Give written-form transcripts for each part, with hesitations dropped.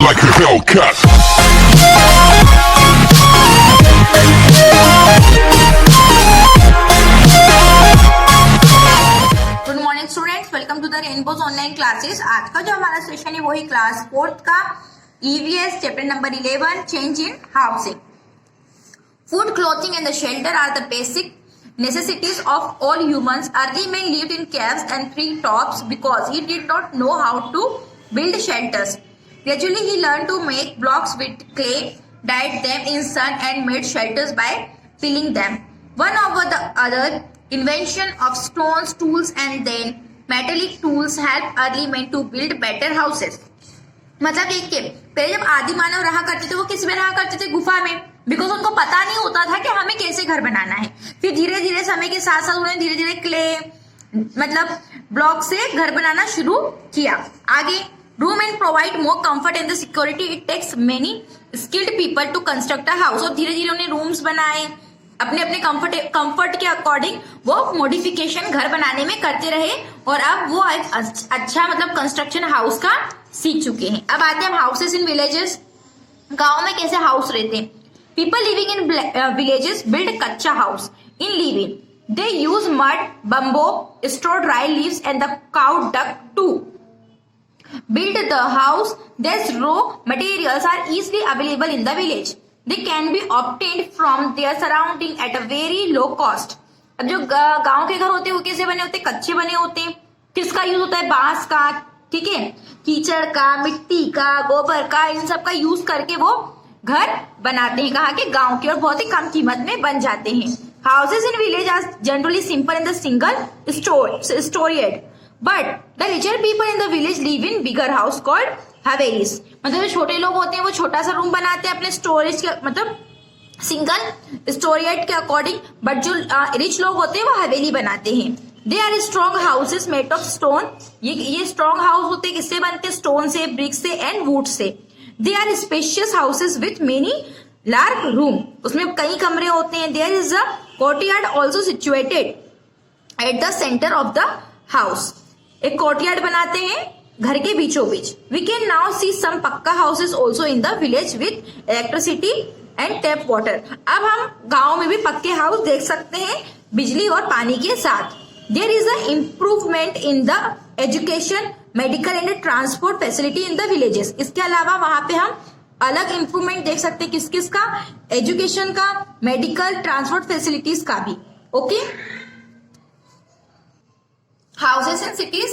like a Hellcat. Good morning students, welcome to the rainbows online classes. आज का जो हमारा सेशन है वही क्लास 4th का EVS chapter number 11 change in housing. Food, clothing and the shelter are the basic necessities of all humans. Early men lived in caves and tree tops because he did not know how to build shelters. Gradually he learned to make blocks with clay, dyed them in sun and made shelters by peeling them. One over the other, invention of stones, tools and then metallic tools helped early men to build better houses. मतलब देखिए, पहले जब आदि मानव रहा करते थे वो किस में रहा करते थे? गुफा में, बिकॉज उनको पता नहीं होता था कि हमें कैसे घर बनाना है। फिर धीरे धीरे समय के साथ साथ उन्होंने धीरे धीरे क्ले मतलब ब्लॉक से घर बनाना शुरू किया। आगे, room and provide more comfort and the security, it takes many skilled people to construct a house. और धीरे धीरे उन्हें रूम्स बनाए, अपने अपने कंफर्ट के अकॉर्डिंग वो मॉडिफिकेशन घर बनाने में करते रहे और अब वो एक अच्छा मतलब कंस्ट्रक्शन हाउस का सीख चुके हैं। अब आते हैं हम हाउसेस इन विलेजेस। गांव में कैसे हाउस रहते हैं? People living in villages build kacha house. In living, they use mud, bamboo, straw, dry leaves, and the cow dung to build the house. These raw materials are easily available in the village. They can be obtained from their surrounding at a very low cost. अब जो गांव के घर होते हैं वो कैसे बने होते हैं? कच्चे बने होते हैं। किसका यूज होता है? बांस का, ठीक है, कीचड़ का, मिट्टी का, गोबर का, इन सब का यूज करके वो घर बनाते हैं। कहा कि गांव के और बहुत ही कम कीमत में बन जाते हैं। Houses in village are generally simple in the single storeyed, but the richer people in the village live in bigger house called havelis. मतलब जो छोटे लोग होते हैं वो छोटा सा रूम बनाते हैं अपने स्टोरेज के मतलब सिंगल स्टोरीड के अकॉर्डिंग, बट जो रिच लोग होते हैं वो हवेली बनाते हैं। They are strong houses made of stone. ये स्ट्रॉन्ग हाउस होते हैं किससे बनते हैं? स्टोन से, ब्रिक से एंड वुड से। They are spacious houses with many large room. उसमें कई कमरे होते हैं। There is a courtyard also situated at the center of the house. एक courtyard बनाते हैं घर के बीचों बीच। We can now see some पक्का houses also in the village with electricity and tap water. अब हम गांव में भी पक्के हाउस देख सकते हैं बिजली और पानी के साथ। There is a improvement in the education, medical and transport facility in the villages. इसके अलावा वहां पे हम अलग इंप्रूवमेंट देख सकते हैं। किस किस का? एजुकेशन का, मेडिकल, ट्रांसपोर्ट फैसिलिटीज का भी। Okay, houses in cities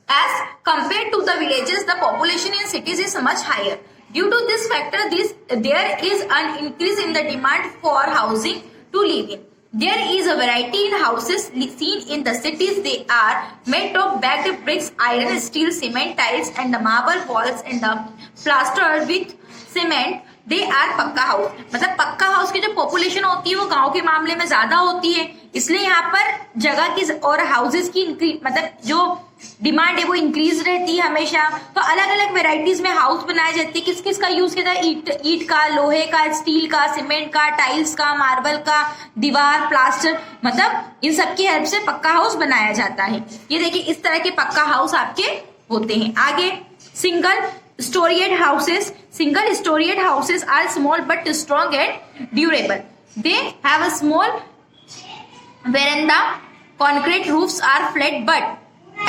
as compare to the villages, the population in cities is much higher. Due to this factor there is an increase in the demand for housing to live in. There is a variety in houses seen in the cities. They are made of baked bricks, iron, steel, cement, tiles, and the marble walls and the plastered with cement. They are पक्का house. मतलब पक्का house की जो population होती है वो गांव के मामले में ज्यादा होती है, इसलिए यहाँ पर जगह की और हाउसेस की मतलब जो डिमांड है वो इंक्रीज रहती है हमेशा। तो अलग अलग वेराइटीज में हाउस बनाए जाते हैं। किस किस का यूज किया जाता है? ईट का, लोहे का, स्टील का, सीमेंट का, टाइल्स का, मार्बल का, दीवार, प्लास्टर, मतलब इन सब की हेल्प से पक्का हाउस बनाया जाता है। ये देखिए इस तरह के पक्का हाउस आपके होते हैं। आगे, single storied houses. Single storied houses are small but strong and durable. They have a small veranda. Concrete roofs are flat but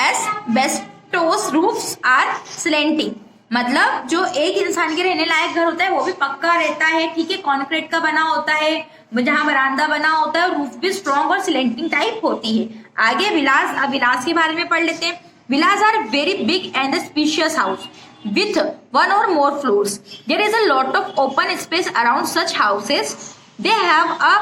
asbestos roofs are slanting. मतलब जो एक इंसान के रहने लायक घर होता है वो भी पक्का रहता है, ठीक है, कॉन्क्रीट का बना होता है, जहां बरामदा बना होता है, रूफ भी स्ट्रॉन्ग और स्लेंटिंग टाइप होती है। आगे विलास, अब विलास के बारे में पढ़ लेते हैं। Villas are very big and spacious house with one or more floors. There is a lot of open space around such houses. They have a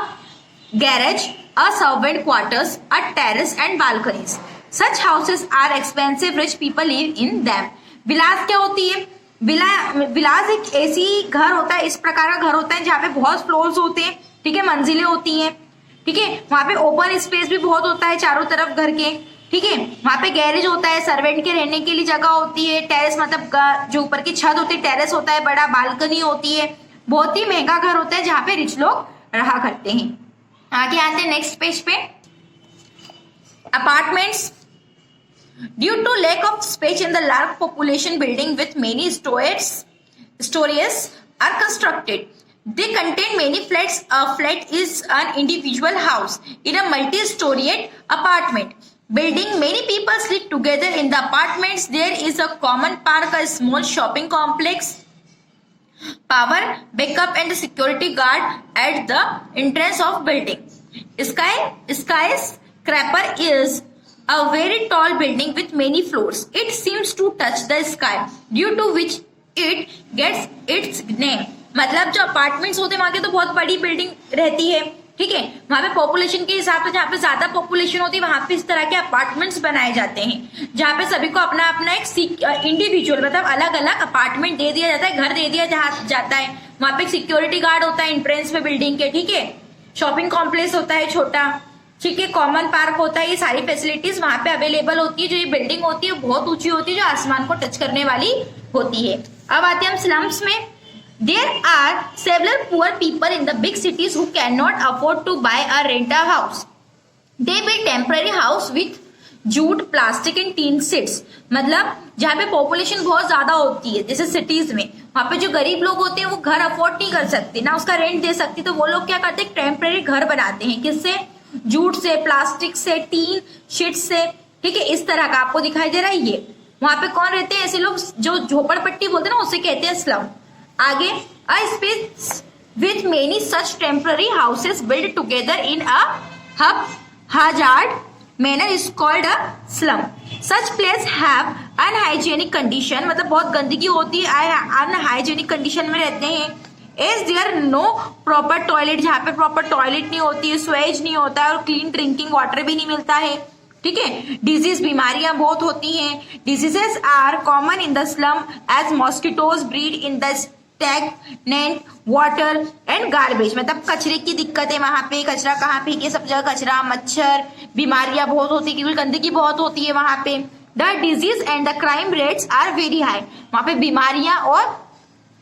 garage, a servant quarters, a terrace and balconies. Such houses are expensive. Rich people live in them. Villas क्या होती है? विलास एक ऐसी घर होता है, इस प्रकार का घर होता है जहाँ पे बहुत फ्लोर्स होते हैं, ठीक है, मंजिलें होती हैं, ठीक है, वहां पे ओपन स्पेस भी बहुत होता है चारों तरफ घर के, ठीक है, वहां पे गैरेज होता है, सर्वेंट के रहने के लिए जगह होती है, टेरेस मतलब जो ऊपर की छत होती है टेरेस होता है, बड़ा बालकनी होती है। बहुत ही महंगा घर होता है जहाँ पे रिच लोग रहा करते हैं। आगे आते हैं नेक्स्ट पेज पे, apartments. Due to lack of space in the large population building with many stories, stories are constructed. They contain many flats. A flat is an individual house in a multi-storied apartment building. Many people live together in the apartments. There is a common park, a small shopping complex, power backup and security guard at the entrance of building. Skyscraper is a very tall building with many floors. It seems to touch the sky, due to which it gets its name. मतलब जो apartments होते हैं वहां के तो बहुत बड़ी building रहती है, ठीक है, वहां पे पॉपुलेशन के हिसाब से जहाँ पे ज्यादा पॉपुलेशन होती है वहां पे इस तरह के अपार्टमेंट्स बनाए जाते हैं जहाँ पे सभी को अपना अपना एक इंडिविजुअल मतलब अलग अलग अपार्टमेंट दे दिया जाता है, घर दे दिया जाता है। वहां पे एक सिक्योरिटी गार्ड होता है एंट्रेंस पे बिल्डिंग के, ठीक है, शॉपिंग कॉम्प्लेक्स होता है छोटा, ठीक है, कॉमन पार्क होता है। ये सारी फैसिलिटीज वहां पे अवेलेबल होती है। जो ये बिल्डिंग होती है बहुत ऊंची होती है, जो आसमान को टच करने वाली होती है। अब आते हैं हम स्लम्स में। There are several poor people in the big cities who cannot afford to buy or rent a house. They build temporary house with jute, plastic and tin sheets. मतलब जहाँ पे पॉपुलेशन बहुत ज्यादा होती है जैसे सिटीज में, वहां पे जो गरीब लोग होते हैं वो घर अफोर्ड नहीं कर सकते, ना उसका रेंट दे सकते, तो वो लोग क्या करते हैं टेम्परेरी घर बनाते हैं। किससे? जूट से, प्लास्टिक से, टीन शीट से, ठीक है, इस तरह का आपको दिखाई दे रहा है। ये वहां पे कौन रहते हैं? ऐसे लोग जो झोपड़पट्टी बोलते हैं ना, उसे कहते हैं स्लम। आगे, a space with many such temporary houses built together in a haphazard manner is called a slum. Such places have unhygienic condition, मतलब बहुत गंदगी होती है, अनहाइजेनिक कंडीशन में रहते हैं। As there no proper toilet, जहाँ पे प्रॉपर टॉयलेट नहीं होती है, स्वेज नहीं होता है और क्लीन ड्रिंकिंग वाटर भी नहीं मिलता है, ठीक है। डिजीज, बीमारियां बहुत होती हैं। Diseases are common in the slum as mosquitoes breed in the stagnant water and garbage, मतलब कचरे की दिक्कत है वहां पे, कचरा कहाँ फेंके, सब जगह कचरा, मच्छर, बीमारियां बहुत होती है क्योंकि गंदगी बहुत होती है वहां पे। The disease and the crime rates are very high, वहां पे बीमारियां और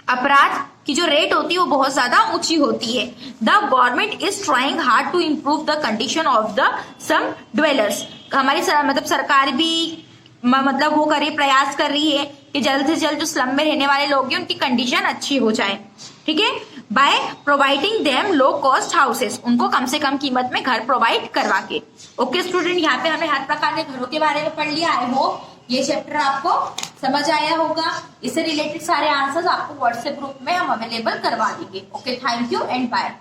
अपराध की जो रेट होती है वो बहुत ज्यादा ऊंची होती है। The government is trying hard to improve the condition of the slum dwellers, हमारी मतलब सरकार भी मतलब वो करे, प्रयास कर रही है कि जल्द से जल्द जो स्लम में रहने वाले लोग हैं उनकी कंडीशन अच्छी हो जाए, ठीक है, by providing them low cost houses, उनको कम से कम कीमत में घर प्रोवाइड करवा के। ओके स्टूडेंट, यहाँ पे हमने हर प्रकार के घरों के बारे में पढ़ लिया। आई होप ये चैप्टर आपको समझ आया होगा। इससे रिलेटेड सारे आंसर्स आपको व्हाट्सएप ग्रुप में हम अवेलेबल करवा देंगे। Okay, thank you and bye.